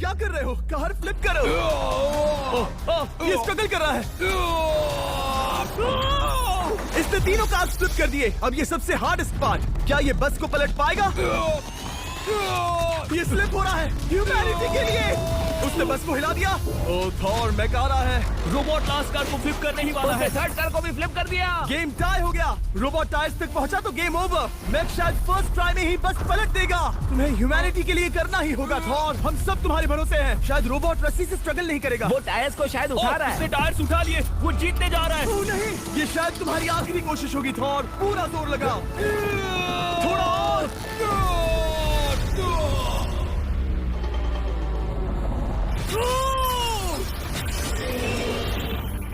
क्या कर रहे हो? कार फ्लिप करो। ये स्ट्रगल कर रहा है। इसने तीनों कार फ्लिप कर दिए। अब ये सबसे हार्डेस्ट पार्ट, क्या ये बस को पलट पाएगा? ये स्लिप हो रहा है ह्यूमैनिटी के लिए। उसने बस को हिला दिया। ओह थॉर, मैं कह रहा है रोबोट लास्ट कार को फ्लिप करने ही वाला है। थर्ड कार को भी फ्लिप कर दिया। गेम टाई हो गया। रोबोट टायर्स तक पहुंचा तो गेम ओवर। मैं शायद फर्स्ट ट्राई में ही बस पलट देगा। तुम्हें ह्यूमैनिटी के लिए करना ही होगा थॉर। हम सब तुम्हारे भरोसे हैं। शायद रोबोट रस्सी से स्ट्रगल नहीं करेगा। वो टायर्स को शायद उठा रहा है। उसने टायर्स उठा लिए। वो जीतने जा रहा है। ओह नहीं, ये शायद तुम्हारी आखिरी कोशिश होगी थॉर। पूरा जोर लगाओ। थोड़ा और।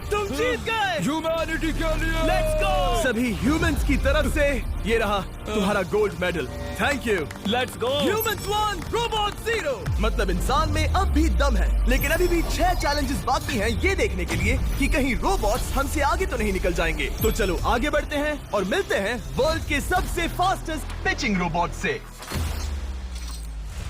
तुम जीत गए ह्यूमैनिटी के लिए। Let's go. सभी ह्यूमंस की तरफ से ये रहा तुम्हारा gold medal. Thank you. Let's go. Humans 1, robot 0। मतलब इंसान में अब भी दम है, लेकिन अभी भी 6 चैलेंजेस बाकी हैं ये देखने के लिए कि कहीं रोबोट्स हमसे आगे तो नहीं निकल जाएंगे। तो चलो आगे बढ़ते हैं और मिलते हैं वर्ल्ड के सबसे फास्टेस्ट पिचिंग रोबोट से।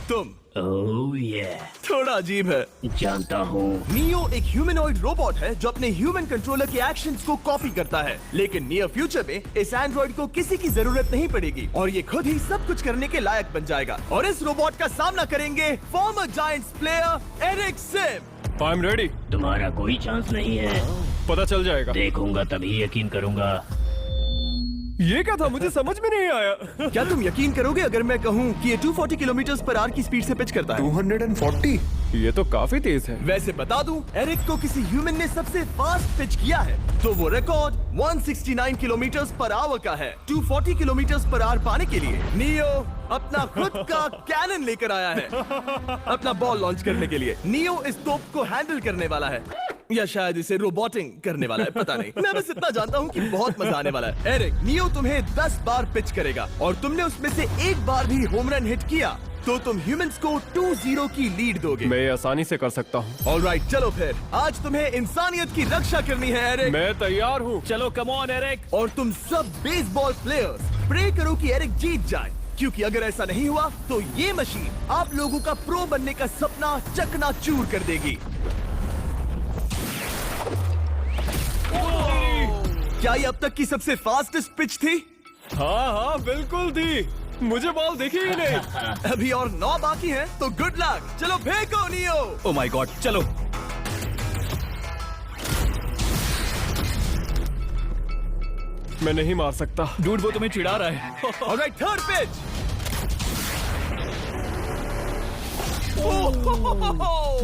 तुम ओह ये थोड़ा अजीब है, जानता हूँ। नियो एक ह्यूमनॉइड रोबोट है जो अपने ह्यूमन कंट्रोलर के एक्शंस को कॉपी करता है, लेकिन नियर फ्यूचर में इस एंड्रॉइड को किसी की जरूरत नहीं पड़ेगी और ये खुद ही सब कुछ करने के लायक बन जाएगा। और इस रोबोट का सामना करेंगे former Giants player Eric Sim. I am ready. तुम्हारा कोई चांस नहीं है। पता चल जाएगा। देखूंगा तभी यकीन करूंगा। ये क्या था, मुझे समझ में नहीं आया। क्या तुम यकीन करोगे अगर मैं कहूँ कि ये 240 किलोमीटर पर आवर की स्पीड से पिच करता है? 240? ये तो काफी तेज है। वैसे बता दूं, एरिक को किसी ह्यूमन ने सबसे फास्ट पिच किया है तो वो रिकॉर्ड 169 किलोमीटर पर आवर का है। 240 किलोमीटर पर आवर पाने के लिए नियो अपना खुद का कैनन लेकर आया है अपना बॉल लॉन्च करने के लिए। नियो इस तोप को हैंडल करने वाला है या शायद इसे रोबोटिंग करने वाला है, पता नहीं। मैं बस इतना जानता हूँ कि बहुत मजा आने वाला है। एरिक, नियो तुम्हें 10 बार पिच करेगा और तुमने उसमें से एक बार भी होम रन हिट किया तो तुम ह्यूमंस को 2-0 की लीड दोगे। मैं ये आसानी से कर सकता हूँ। ऑलराइट, चलो फिर आज तुम्हें इंसानियत की रक्षा करनी है एरिक। मैं तैयार हूँ। चलो कम ऑन एरिक। और तुम सब बेसबॉल प्लेयर्स प्रे करो कि एरिक जीत जाए, क्योंकि अगर ऐसा नहीं हुआ तो ये मशीन आप लोगों का प्रो बनने का सपना चकनाचूर कर देगी। क्या ये अब तक की सबसे फास्टेस्ट पिच थी? हाँ हाँ बिल्कुल थी। मुझे बॉल दिखी ही नहीं। अभी और 9 बाकी हैं, तो गुड लक। चलो फेंको नियो। ओह माय गॉड, चलो। मैं नहीं मार सकता। डूड वो तुम्हें चिढ़ा रहा है। Alright, third pitch.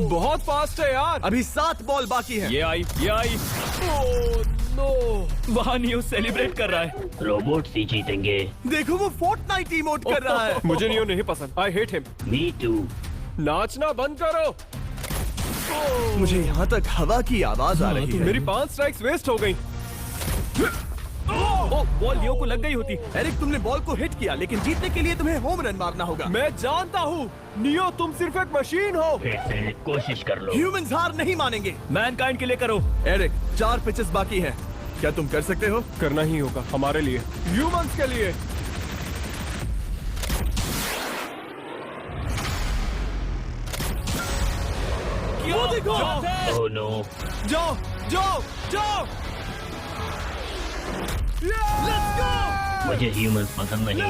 बहुत फास्ट है यार। अभी 7 बॉल बाकी हैं। ये आई। ओह नो, वहाँ नियो सेलिब्रेट कर रहा है। रोबोट ही जीतेंगे। देखो वो फोर्टनाइट इमोट कर रहा है। मुझे नियो नहीं पसंद। I hate him. Me too. नाचना बंद करो। मुझे यहाँ तक हवा की आवाज आ रही है। मेरी 5 स्ट्राइक्स वेस्ट हो गई। ओह, बॉल नियो को लग गई होती। एरिक, तुमने बॉल को हिट किया, लेकिन जीतने के लिए तुम्हें होम रन मारना होगा। मैं जानता हूँ नियो, तुम सिर्फ एक मशीन हो। फिर से कोशिश कर लो। ह्यूमंस हार नहीं मानेंगे। मैनकाइंड के लिए करो। एरिक, 4 पिचेस बाकी हैं, क्या तुम कर सकते हो? करना ही होगा हमारे लिए, ह्यूमंस के लिए। वो देखो। Oh no. जाओ जाओ जाओ। Let's go. मुझे ह्यूमंस पसंद नहीं।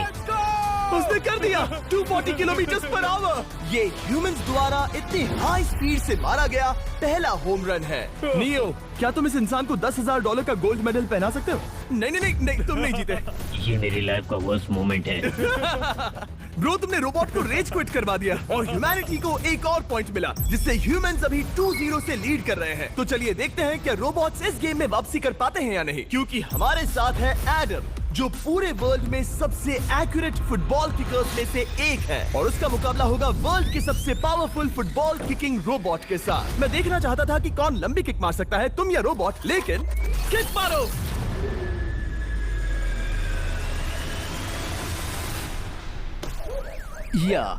उसने कर दिया 240 किलोमीटर पर आवर। ये ह्यूमंस द्वारा इतनी हाई स्पीड से मारा गया पहला होम रन है। नियो, क्या तुम इस इंसान को $10,000 का गोल्ड मेडल पहना सकते हो? नहीं नहीं नहीं, नहीं तुम नहीं जीते। ये मेरी लाइफ का वर्स्ट मोमेंट है। ब्रो, तुमने रोबोट को रेज क्विट करवा दिया और ह्यूमैनिटी को एक और पॉइंट मिला, जिससे ह्यूमंस अभी 2-0 से लीड कर रहे हैं। तो चलिए देखते हैं क्या रोबोट्स इस गेम में वापसी कर पाते हैं या नहीं, क्योंकि हमारे साथ है एडम, जो पूरे वर्ल्ड में सबसे एक्यूरेट फुटबॉल किकर्स में से एक है और उसका मुकाबला होगा वर्ल्ड के सबसे पावरफुल फुटबॉल किकिंग रोबोट के साथ। मैं देखना चाहता था कि कौन लंबी किक मार सकता है, तुम या रोबोट, लेकिन किक मारो।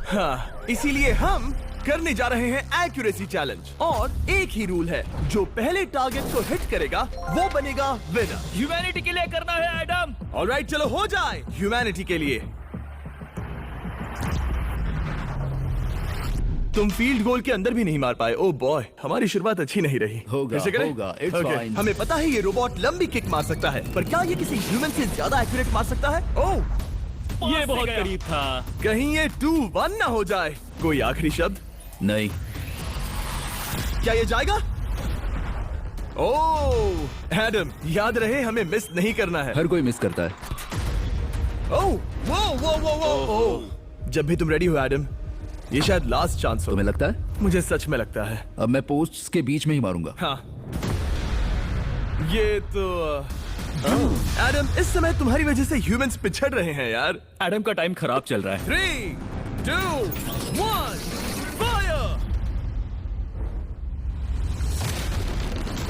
हाँ, इसीलिए हम करने जा रहे हैं एक्यूरेसी चैलेंज और एक ही रूल है, जो पहले टारगेट को हिट करेगा वो बनेगा विनर। ह्यूमैनिटी के लिए करना है एडम। ऑलराइट, चलो हो जाए ह्यूमैनिटी के लिए। तुम फील्ड गोल के अंदर भी नहीं मार पाए। ओ बॉय, हमारी शुरुआत अच्छी नहीं रही। होगा, फिर से करें? होगा, it's Okay, fine. हमें पता है ये रोबोट लंबी किक मार सकता है, पर क्या ये किसी ह्यूमन से ज्यादा एक्यूरेट मार सकता है? ओह, ये बहुत करीब था। कहीं ये 2-1 ना हो जाए। कोई आखिरी शब्द? नहीं, क्या ये जाएगा? ओह एडम, याद रहे हमें मिस नहीं करना है। हर कोई मिस करता है। ओह वो ओह, जब भी तुम रेडी हो एडम, ये शायद लास्ट चांस हो। तुम्हें लगता है? मुझे सच में लगता है। अब मैं पोस्ट्स के बीच में ही मारूंगा। हाँ, ये तो एडम, इस समय तुम्हारी वजह से ह्यूमंस पिछड़ रहे हैं यार। एडम का टाइम खराब चल रहा है। 3, 2, 1, फायर!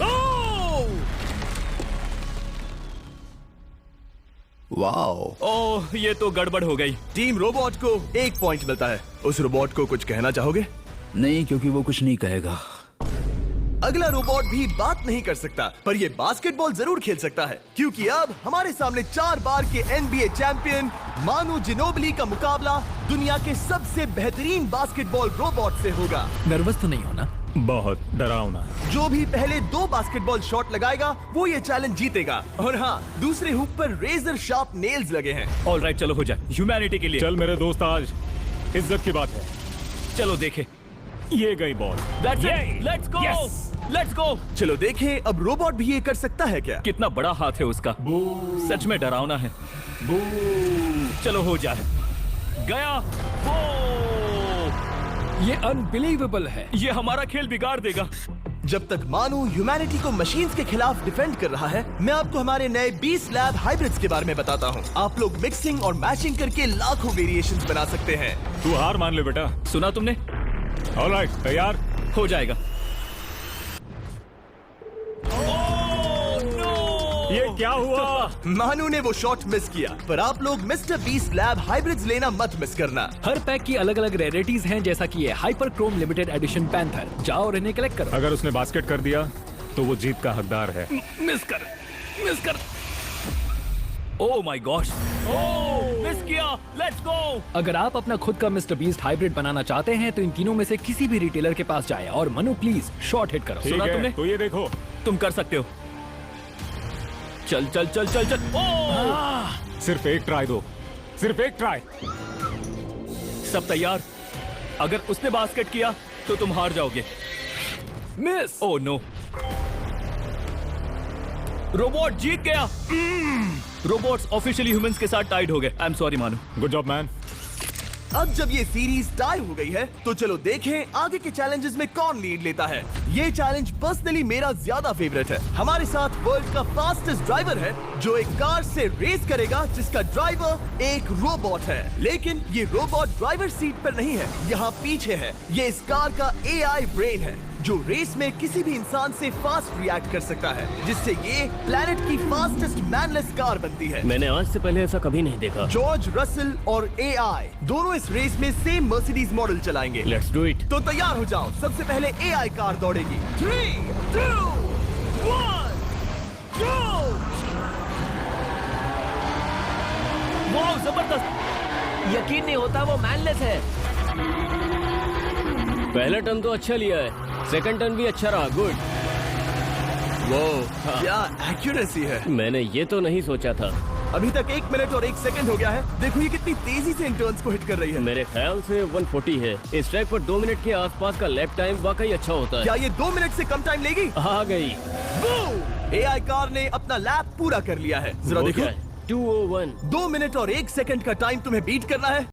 ओह! वाओ, ओह, ये तो गड़बड़ हो गई। टीम रोबोट को 1 पॉइंट मिलता है। उस रोबोट को कुछ कहना चाहोगे? नहीं, क्योंकि वो कुछ नहीं कहेगा। अगला रोबोट भी बात नहीं कर सकता, पर ये बास्केटबॉल जरूर खेल सकता है, क्योंकि अब हमारे सामने 4 बार के NBA चैंपियन मानू जिनोबली का मुकाबला दुनिया के सबसे बेहतरीन बास्केटबॉल रोबोट से होगा। नर्वस तो नहीं होना? बहुत डरावना। जो भी पहले 2 बास्केटबॉल शॉट लगाएगा वो ये चैलेंज जीतेगा। और हाँ, दूसरे हुक पर रेजर शार्प नेल्स लगे हैं। ऑल राइट, चलो हो जाए ह्यूमैनिटी के लिए। चल मेरे दोस्त, आज इज्जत की बात है। चलो देखे। ये गई ball. Let's go, let's go. चलो देखें अब रोबोट भी ये कर सकता है क्या? कितना बड़ा हाथ है उसका, सच में डरावना है। चलो हो जाए। गया। ये अनबिलीवेबल है। ये हमारा खेल बिगाड़ देगा। जब तक मानू ह्यूमैनिटी को मशीन्स के खिलाफ डिफेंड कर रहा है, मैं आपको हमारे नए 20 लैब हाइब्रिड्स के बारे में बताता हूँ। आप लोग मिक्सिंग और मैचिंग करके लाखों वेरिएशंस बना सकते हैं। तू हार मान ले बेटा। सुना तुमने? ऑलराइट, तैयार? हो जाएगा। ये क्या हुआ? मानू ने वो शॉट मिस किया, पर आप लोग मिस्टर 20 लैब हाइब्रिड्स लेना मत मिस करना। हर पैक की अलग अलग रेयरिटीज हैं, जैसा कि ये hyper Chrome limited edition panther. जाओ और इन्हें कलेक्ट करो। अगर उसने बास्केट कर दिया तो वो जीत का हकदार है। मिस कर। ओह माय गॉश, मिस किया। Let's go. अगर आप अपना खुद का मिस्टर बीस्ट हाइब्रिड बनाना चाहते हैं तो इन तीनों में से किसी भी रिटेलर के पास जाए और मनु प्लीज शॉर्ट हिट करो। ठीक सुना है, तुमने? तो ये देखो। तुम कर सकते हो। चल। सिर्फ एक ट्राई दो, सिर्फ एक ट्राई। सब तैयार? अगर उसने बास्केट किया तो तुम हार जाओगे। मिस। ओह नो, रोबोट जीत गया। रोबोट्स ऑफिशियली ह्यूमंस के साथ टाइड हो गए। आई एम सॉरी मानू। Good job man. अब जब ये सीरीज टाई हो गई है, तो चलो देखें आगे के चैलेंजेस में कौन लीड लेता है। ये चैलेंज पर्सनली मेरा ज्यादा फेवरेट है। हमारे साथ वर्ल्ड का फास्टेस्ट ड्राइवर है, जो एक कार से रेस करेगा जिसका ड्राइवर एक रोबोट है। लेकिन ये रोबोट ड्राइवर सीट पर नहीं है, यहाँ पीछे है। ये इस कार का AI ब्रेन है, जो रेस में किसी भी इंसान से फास्ट रिएक्ट कर सकता है, जिससे ये प्लेनेट की फास्टेस्ट मैनलेस कार बनती है। मैंने आज से पहले ऐसा कभी नहीं देखा। जॉर्ज रसल और AI दोनों इस रेस में सेम मर्सिडीज मॉडल चलाएंगे। Let's do it. तो तैयार हो जाओ, सबसे पहले AI कार दौड़ेगी। 3, 2, 1, go! वाह, जबरदस्त। यकीन नहीं होता वो मैनलेस है। पहला टर्न तो अच्छा लिया है, सेकंड टर्न भी अच्छा रहा। गुड। वो क्या एक्यूरेसी है। मैंने ये तो नहीं सोचा था। अभी तक 1 मिनट और 1 सेकंड हो गया है। देखो ये कितनी तेजी से इन टर्न्स को हिट कर रही है। मेरे ख्याल से 140 है। इस ट्रैक पर 2 मिनट के आसपास का लैप टाइम वाकई अच्छा होता है। क्या ये 2 मिनट से कम टाइम लेगी? आ गई। AI कार ने अपना लैप पूरा कर लिया है। जरा वो देखो, क्या है? 201। 2 मिनट और 1 सेकंड का टाइम तुम्हें बीट करना है